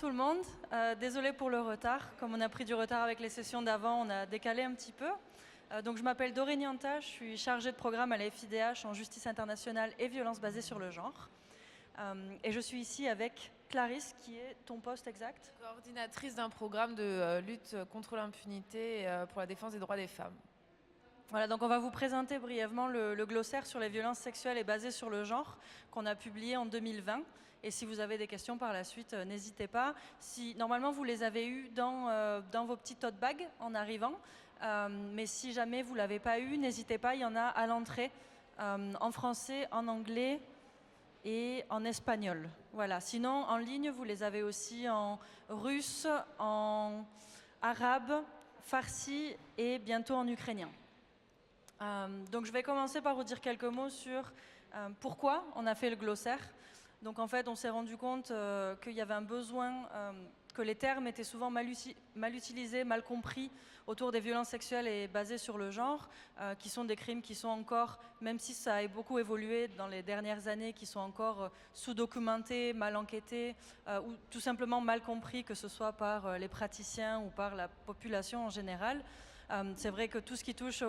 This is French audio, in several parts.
tout le monde. Désolée pour le retard. Comme on a pris du retard avec les sessions d'avant, on a décalé un petit peu. Donc je m'appelle Doreen Nianta, je suis chargée de programme à la FIDH en justice internationale et violence basée sur le genre. Et je suis ici avec Clarisse, qui est ton poste exact? Coordinatrice d'un programme de lutte contre l'impunité pour la défense des droits des femmes. Voilà, donc on va vous présenter brièvement le glossaire sur les violences sexuelles et basées sur le genre qu'on a publié en 2020. Et si vous avez des questions par la suite, n'hésitez pas. Normalement, vous les avez eues dans vos petits tote bags en arrivant. Mais si jamais vous ne l'avez pas eu, n'hésitez pas, il y en a à l'entrée en français, en anglais et en espagnol. Voilà. Sinon, en ligne, vous les avez aussi en russe, en arabe, farsi et bientôt en ukrainien. Donc je vais commencer par vous dire quelques mots sur pourquoi on a fait le glossaire. Donc en fait, on s'est rendu compte qu'il y avait un besoin, que les termes étaient souvent mal utilisés, mal compris autour des violences sexuelles et basées sur le genre, qui sont des crimes qui sont encore, même si ça a beaucoup évolué dans les dernières années, qui sont encore sous-documentés, mal enquêtés, ou tout simplement mal compris, que ce soit par les praticiens ou par la population en général. C'est vrai que tout ce qui touche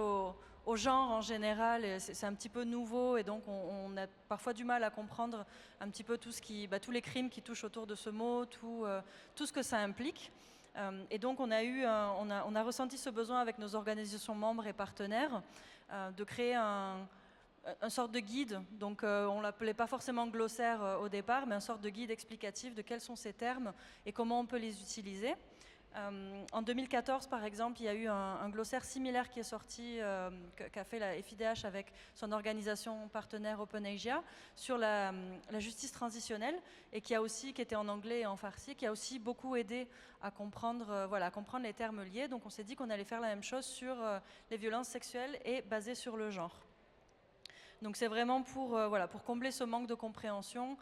au genre en général, c'est un petit peu nouveau et donc on a parfois du mal à comprendre un petit peu tous les crimes qui touchent autour de ce mot, tout ce que ça implique. Et donc on a ressenti ce besoin avec nos organisations membres et partenaires de créer un sorte de guide. Donc on l'appelait pas forcément glossaire au départ, mais un sorte de guide explicatif de quels sont ces termes et comment on peut les utiliser. En 2014, par exemple, il y a eu un glossaire similaire qui est sorti, qu'a fait la FIDH avec son organisation partenaire OpenAsia sur la justice transitionnelle et qui était en anglais et en farsi, qui a aussi beaucoup aidé à comprendre, à comprendre les termes liés. Donc on s'est dit qu'on allait faire la même chose sur les violences sexuelles et basées sur le genre. Donc c'est vraiment pour combler ce manque de compréhension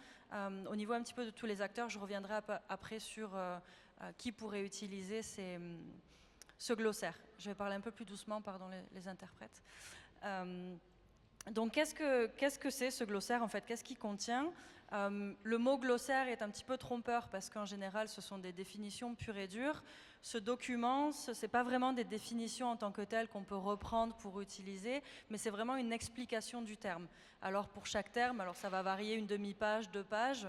au niveau un petit peu de tous les acteurs. Je reviendrai après sur qui pourrait utiliser ce glossaire. Je vais parler un peu plus doucement, pardon les interprètes. Donc qu'est-ce que c'est ce glossaire en fait? Qu'est-ce qu'il contient? Le mot glossaire est un petit peu trompeur parce qu'en général ce sont des définitions pures et dures. Ce document, ce n'est pas vraiment des définitions en tant que telles qu'on peut reprendre pour utiliser, mais c'est vraiment une explication du terme. Alors pour chaque terme, ça va varier une demi-page, 2 pages,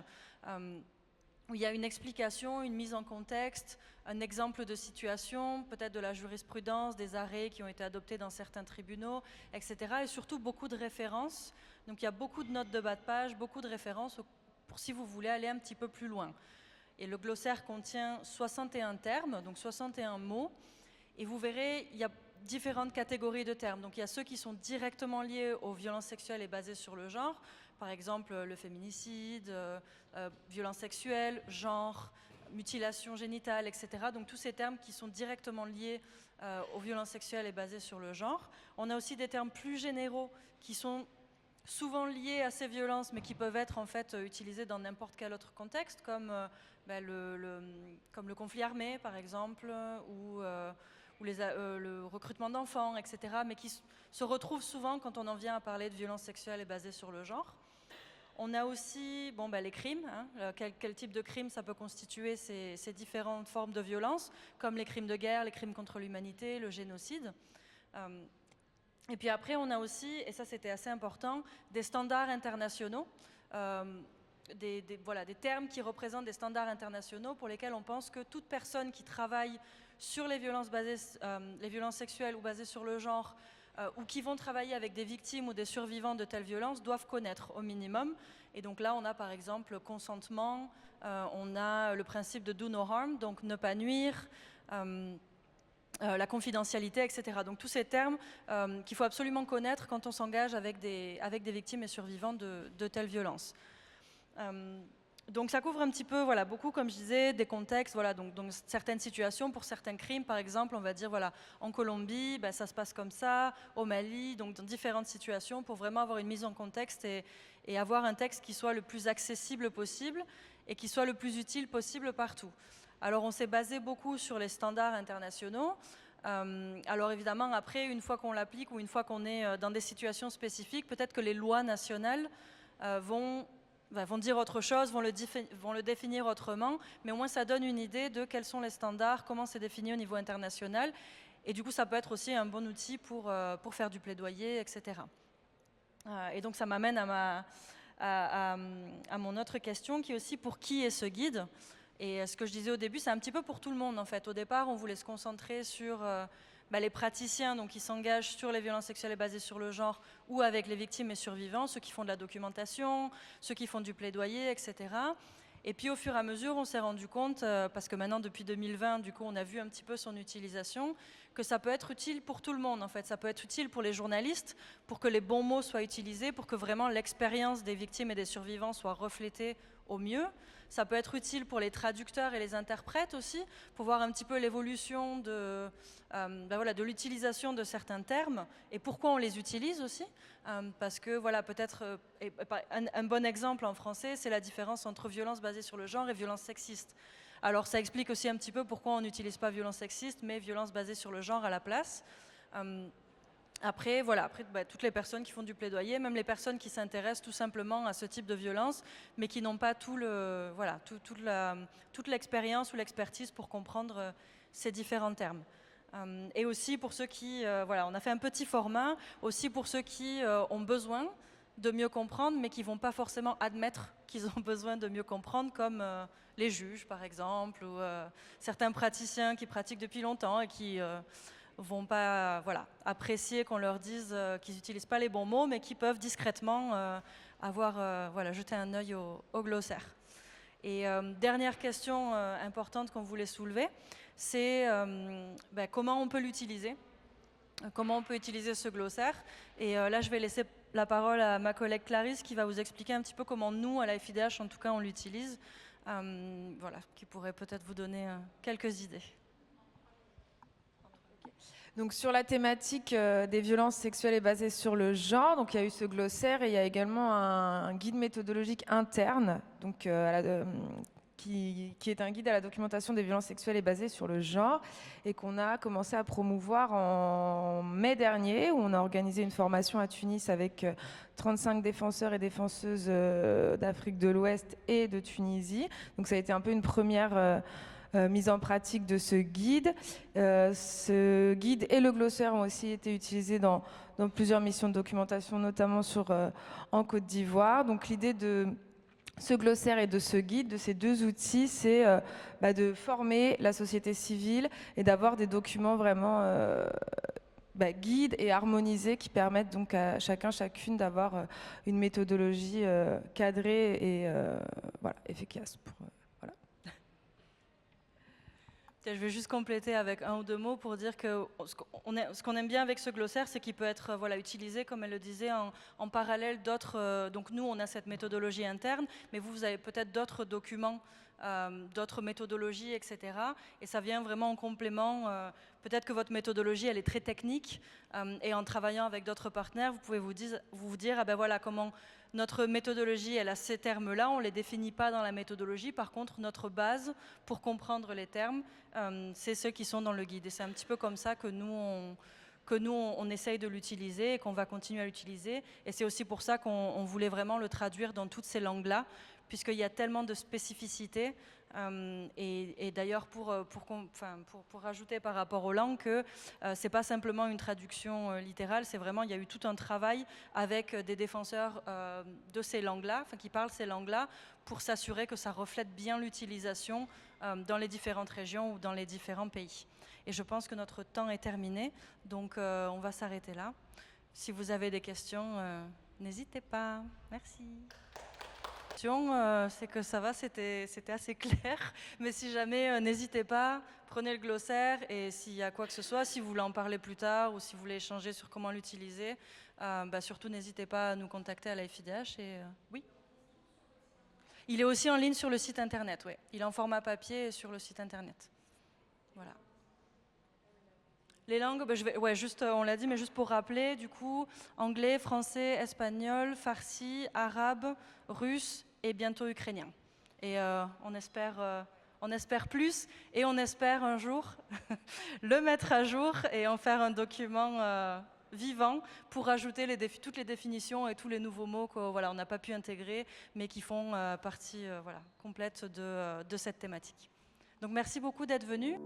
où il y a une explication, une mise en contexte, un exemple de situation, peut-être de la jurisprudence, des arrêts qui ont été adoptés dans certains tribunaux, etc. Et surtout beaucoup de références. Donc il y a beaucoup de notes de bas de page, beaucoup de références pour si vous voulez aller un petit peu plus loin. Et le glossaire contient 61 termes, donc 61 mots. Et vous verrez, il y a différentes catégories de termes. Donc il y a ceux qui sont directement liés aux violences sexuelles et basées sur le genre, par exemple le féminicide, violences sexuelles, genre, mutilation génitale, etc. Donc tous ces termes qui sont directement liés aux violences sexuelles et basées sur le genre. On a aussi des termes plus généraux qui sont souvent liés à ces violences, mais qui peuvent être en fait utilisés dans n'importe quel autre contexte, comme le conflit armé, par exemple, ou le recrutement d'enfants, etc., mais qui se retrouvent souvent quand on en vient à parler de violences sexuelles et basées sur le genre. On a aussi les crimes, quel type de crime ça peut constituer ces différentes formes de violence, comme les crimes de guerre, les crimes contre l'humanité, le génocide. Et puis après, on a aussi, et ça c'était assez important, des standards internationaux, des termes qui représentent des standards internationaux pour lesquels on pense que toute personne qui travaille sur les violences sexuelles ou basées sur le genre, ou qui vont travailler avec des victimes ou des survivants de telles violences doivent connaître au minimum. Et donc là, on a par exemple le consentement, on a le principe de do no harm, donc ne pas nuire, la confidentialité, etc. Donc tous ces termes qu'il faut absolument connaître quand on s'engage avec des victimes et survivants de telles violences. Donc ça couvre un petit peu, beaucoup, comme je disais, des contextes, donc certaines situations, pour certains crimes, par exemple, on va dire, en Colombie, ça se passe comme ça, au Mali, donc dans différentes situations, pour vraiment avoir une mise en contexte et avoir un texte qui soit le plus accessible possible et qui soit le plus utile possible partout. Alors on s'est basé beaucoup sur les standards internationaux. Alors évidemment, après, une fois qu'on l'applique ou une fois qu'on est dans des situations spécifiques, peut-être que les lois nationales vont vont dire autre chose, vont le définir autrement, mais au moins ça donne une idée de quels sont les standards, comment c'est défini au niveau international. Et du coup, ça peut être aussi un bon outil pour faire du plaidoyer, etc. Et donc, ça m'amène à mon autre question, qui est aussi pour qui est ce guide. Et ce que je disais au début, c'est un petit peu pour tout le monde, en fait. Au départ, on voulait se concentrer sur les praticiens donc, qui s'engagent sur les violences sexuelles et basées sur le genre ou avec les victimes et survivants, ceux qui font de la documentation, ceux qui font du plaidoyer, etc. Et puis au fur et à mesure, on s'est rendu compte, parce que maintenant depuis 2020, du coup, on a vu un petit peu son utilisation, que ça peut être utile pour tout le monde en fait. Ça peut être utile pour les journalistes, pour que les bons mots soient utilisés, pour que vraiment l'expérience des victimes et des survivants soit reflétée au mieux. Ça peut être utile pour les traducteurs et les interprètes aussi, pour voir un petit peu l'évolution de l'utilisation de certains termes et pourquoi on les utilise aussi. Parce que voilà, peut-être un bon exemple en français, c'est la différence entre violence basée sur le genre et violence sexiste. Alors ça explique aussi un petit peu pourquoi on n'utilise pas violence sexiste, mais violence basée sur le genre à la place. Après, toutes les personnes qui font du plaidoyer, même les personnes qui s'intéressent tout simplement à ce type de violence, mais qui n'ont pas toute l'expérience ou l'expertise pour comprendre ces différents termes. Et aussi pour ceux qui, on a fait un petit format, aussi pour ceux qui ont besoin de mieux comprendre, mais qui ne vont pas forcément admettre qu'ils ont besoin de mieux comprendre, comme les juges par exemple, ou certains praticiens qui pratiquent depuis longtemps et qui vont pas apprécier qu'on leur dise qu'ils n'utilisent pas les bons mots, mais qui peuvent discrètement jeter un œil au glossaire. Et dernière question importante qu'on voulait soulever, c'est comment on peut l'utiliser, comment on peut utiliser ce glossaire. Et là, je vais laisser la parole à ma collègue Clarisse qui va vous expliquer un petit peu comment nous, à la FIDH, en tout cas, on l'utilise, qui pourrait peut-être vous donner quelques idées. Donc sur la thématique des violences sexuelles et basées sur le genre, donc il y a eu ce glossaire et il y a également un guide méthodologique interne, donc qui est un guide à la documentation des violences sexuelles et basées sur le genre et qu'on a commencé à promouvoir en mai dernier, où on a organisé une formation à Tunis avec 35 défenseurs et défenseuses d'Afrique de l'Ouest et de Tunisie. Donc ça a été un peu une première mise en pratique de ce guide. Ce guide et le glossaire ont aussi été utilisés dans plusieurs missions de documentation, notamment en Côte d'Ivoire. Donc l'idée de ce glossaire et de ce guide, de ces deux outils, c'est de former la société civile et d'avoir des documents vraiment guides et harmonisés qui permettent donc à chacune d'avoir une méthodologie cadrée et efficace. Je vais juste compléter avec un ou deux mots pour dire que ce qu'on aime bien avec ce glossaire, c'est qu'il peut être utilisé, comme elle le disait, en parallèle d'autres. Donc nous, on a cette méthodologie interne, mais vous avez peut-être d'autres documents, d'autres méthodologies, etc. Et ça vient vraiment en complément. Peut-être que votre méthodologie, elle est très technique, et en travaillant avec d'autres partenaires, vous pouvez vous dire comment notre méthodologie, elle a ces termes-là, on ne les définit pas dans la méthodologie. Par contre, notre base pour comprendre les termes, c'est ceux qui sont dans le guide. Et c'est un petit peu comme ça que nous, on essaye de l'utiliser et qu'on va continuer à l'utiliser. Et c'est aussi pour ça qu'on voulait vraiment le traduire dans toutes ces langues-là, puisqu'il y a tellement de spécificités. Et d'ailleurs, pour rajouter par rapport aux langues, que c'est pas simplement une traduction littérale, c'est vraiment, il y a eu tout un travail avec des défenseurs de ces langues-là, qui parlent ces langues-là, pour s'assurer que ça reflète bien l'utilisation dans les différentes régions ou dans les différents pays. Et je pense que notre temps est terminé, donc on va s'arrêter là. Si vous avez des questions, n'hésitez pas. Merci. C'est que ça va, c'était assez clair, mais si jamais, n'hésitez pas, prenez le glossaire et s'il y a quoi que ce soit, si vous voulez en parler plus tard ou si vous voulez échanger sur comment l'utiliser, surtout n'hésitez pas à nous contacter à la FIDH. Et oui. Il est aussi en ligne sur le site internet, oui. Il est en format papier sur le site internet. Voilà. Les langues, on l'a dit, mais juste pour rappeler, du coup, anglais, français, espagnol, farsi, arabe, russe et bientôt ukrainien. Et on espère plus et on espère un jour le mettre à jour et en faire un document vivant pour ajouter toutes les définitions et tous les nouveaux mots qu'on on n'a pas pu intégrer, mais qui font partie complète de cette thématique. Donc merci beaucoup d'être venus.